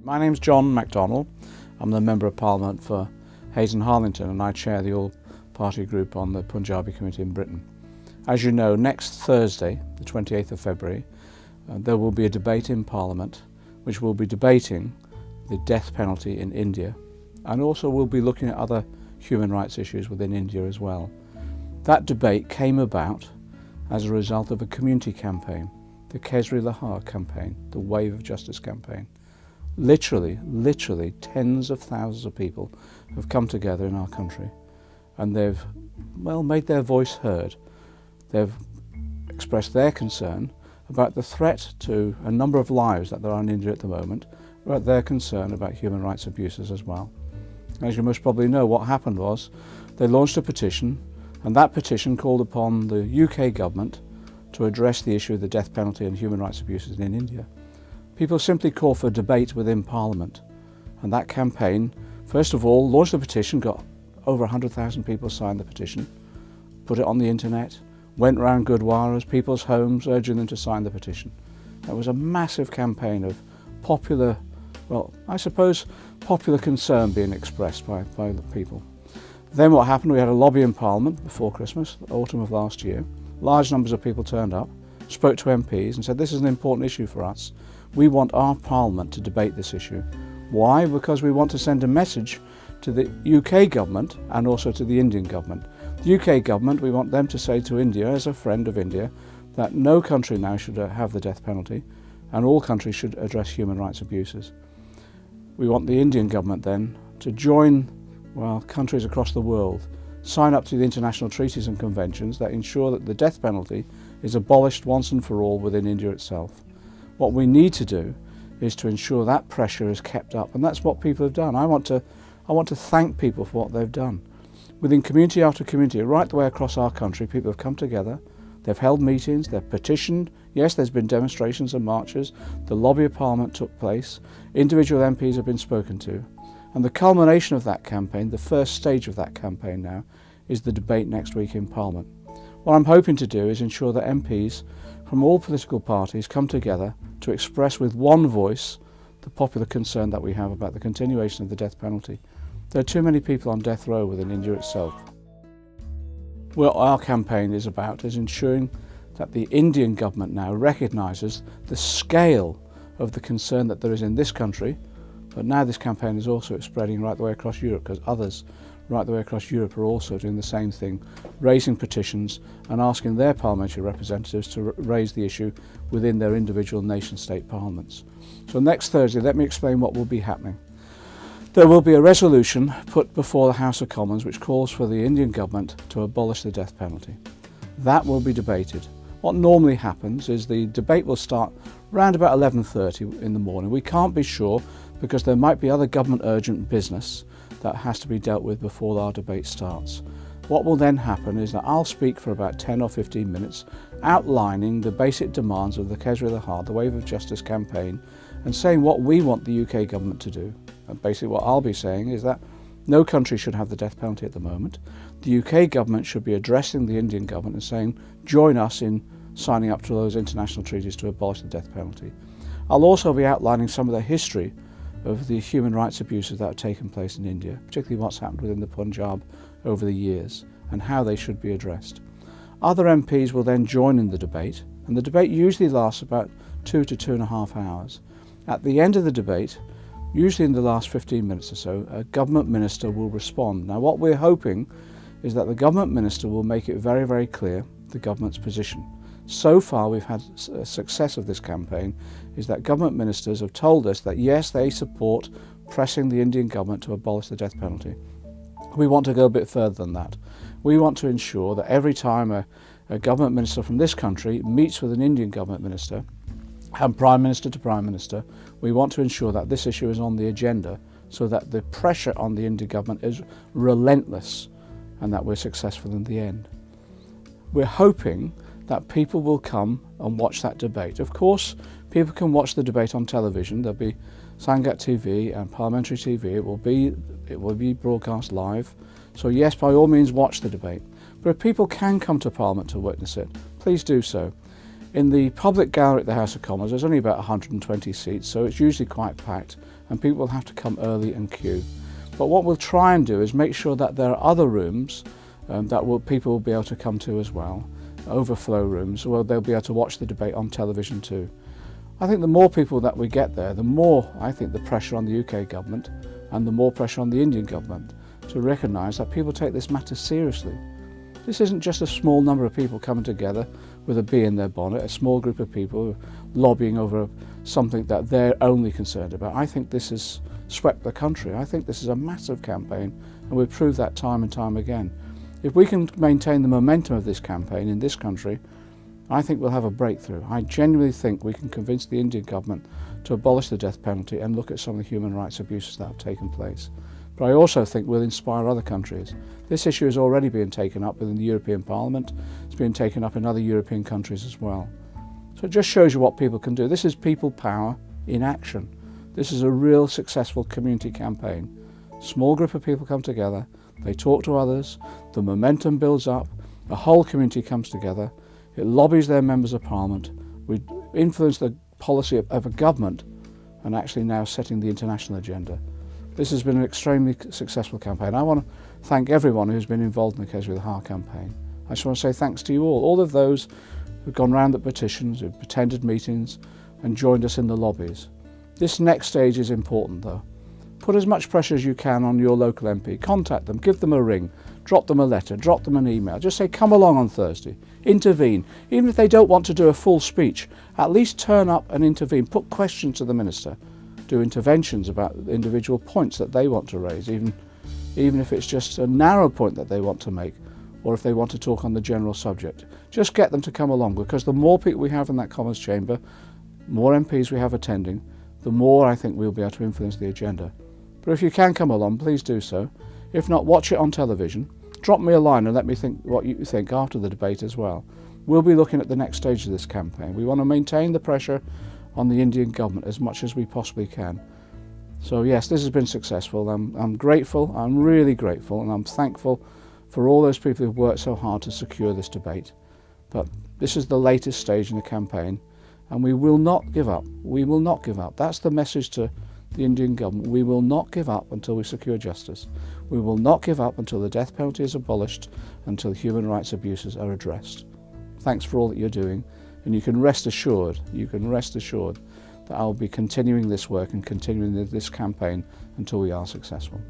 My name's John McDonnell. I'm the Member of Parliament for Hayes and Harlington, and I chair the all-party group on the Punjabi Committee in Britain. As you know, next Thursday, the 28th of February, there will be a debate in Parliament which will be debating the death penalty in India, and also we'll be looking at other human rights issues within India as well. That debate came about as a result of a community campaign, the Kesri Lehar campaign, the Wave of Justice campaign. Literally tens of thousands of people have come together in our country, and they've, made their voice heard. They've expressed their concern about the threat to a number of lives that there are in India at the moment, about their concern about human rights abuses as well. As you most probably know, what happened was they launched a petition, and that petition called upon the UK government to address the issue of the death penalty and human rights abuses in India. People simply called for debate within Parliament, and that campaign, first of all, launched a petition, got over 100,000 people signed the petition, put it on the internet, went round Gurdwaras, people's homes, urging them to sign the petition. That was a massive campaign of popular concern being expressed by the people. Then what happened, we had a lobby in Parliament before Christmas, autumn of last year. Large numbers of people turned up, spoke to MPs and said, this is an important issue for us. We want our Parliament to debate this issue. Why? Because we want to send a message to the UK government and also to the Indian government. The UK government, we want them to say to India, as a friend of India, that no country now should have the death penalty, and all countries should address human rights abuses. We want the Indian government then to join, countries across the world, sign up to the international treaties and conventions that ensure that the death penalty is abolished once and for all within India itself. What we need to do is to ensure that pressure is kept up, and that's what people have done. I want to thank people for what they've done. Within community after community, right the way across our country, people have come together, they've held meetings, they've petitioned. Yes, there's been demonstrations and marches, the lobby of Parliament took place, individual MPs have been spoken to, and the culmination of that campaign, the first stage of that campaign now, is the debate next week in Parliament. What I'm hoping to do is ensure that MPs from all political parties come together to express with one voice the popular concern that we have about the continuation of the death penalty. There are too many people on death row within India itself. What our campaign is about is ensuring that the Indian government now recognises the scale of the concern that there is in this country, but now this campaign is also spreading right the way across Europe, because others right the way across Europe are also doing the same thing, raising petitions and asking their parliamentary representatives to raise the issue within their individual nation-state parliaments. So next Thursday, let me explain what will be happening. There will be a resolution put before the House of Commons which calls for the Indian government to abolish the death penalty. That will be debated. What normally happens is the debate will start around about 11:30 in the morning. We can't be sure because there might be other government urgent business that has to be dealt with before our debate starts. What will then happen is that I'll speak for about 10 or 15 minutes outlining the basic demands of the Kesri Lehar, the Wave of Justice campaign, and saying what we want the UK government to do. And basically what I'll be saying is that no country should have the death penalty at the moment. The UK government should be addressing the Indian government and saying, join us in signing up to those international treaties to abolish the death penalty. I'll also be outlining some of the history of the human rights abuses that have taken place in India, particularly what's happened within the Punjab over the years and how they should be addressed. Other MPs will then join in the debate, and the debate usually lasts about 2 to 2.5 hours. At the end of the debate, usually in the last 15 minutes or so, a government minister will respond. Now what we're hoping is that the government minister will make it very, very clear the government's position. So far we've had a success of this campaign is that government ministers have told us that yes, they support pressing the Indian government to abolish the death penalty. We want to go a bit further than that. We want to ensure that every time a government minister from this country meets with an Indian government minister and Prime Minister to Prime Minister, we want to ensure that this issue is on the agenda so that the pressure on the Indian government is relentless and that we're successful in the end. We're hoping that people will come and watch that debate. Of course, people can watch the debate on television. There'll be Sangat TV and Parliamentary TV. It will be broadcast live. So yes, by all means watch the debate. But if people can come to Parliament to witness it, please do so. In the public gallery at the House of Commons, there's only about 120 seats, so it's usually quite packed, and people will have to come early and queue. But what we'll try and do is make sure that there are other rooms that people will be able to come to as well, overflow rooms, where they'll be able to watch the debate on television too. I think the more people that we get there, the more I think the pressure on the UK government and the more pressure on the Indian government to recognise that people take this matter seriously. This isn't just a small number of people coming together with a bee in their bonnet, a small group of people lobbying over something that they're only concerned about. I think this has swept the country. I think this is a massive campaign, and we've proved that time and time again. If we can maintain the momentum of this campaign in this country, I think we'll have a breakthrough. I genuinely think we can convince the Indian government to abolish the death penalty and look at some of the human rights abuses that have taken place. But I also think we'll inspire other countries. This issue is already being taken up within the European Parliament. It's being taken up in other European countries as well. So it just shows you what people can do. This is people power in action. This is a real successful community campaign. Small group of people come together, they talk to others, the momentum builds up, the whole community comes together, it lobbies their members of Parliament, we influence the policy of a government, and actually now setting the international agenda. This has been an extremely successful campaign. I want to thank everyone who's been involved in the Kesri Lehar campaign. I just want to say thanks to you all of those who've gone round the petitions, who've attended meetings and joined us in the lobbies. This next stage is important though. Put as much pressure as you can on your local MP. Contact them, give them a ring, drop them a letter, drop them an email. Just say, come along on Thursday, intervene. Even if they don't want to do a full speech, at least turn up and intervene. Put questions to the Minister. Do interventions about individual points that they want to raise, even if it's just a narrow point that they want to make, or if they want to talk on the general subject. Just get them to come along, because the more people we have in that Commons chamber, more MPs we have attending, the more I think we'll be able to influence the agenda. But if you can come along, please do so. If not, watch it on television. Drop me a line and let me think what you think after the debate as well. We'll be looking at the next stage of this campaign. We want to maintain the pressure on the Indian government as much as we possibly can. So yes, this has been successful. I'm grateful, I'm really grateful, and I'm thankful for all those people who've worked so hard to secure this debate. But this is the latest stage in the campaign, and we will not give up. We will not give up. That's the message to the Indian government. We will not give up until we secure justice. We will not give up until the death penalty is abolished, until human rights abuses are addressed. Thanks for all that you're doing, and you can rest assured that I'll be continuing this work and continuing this campaign until we are successful.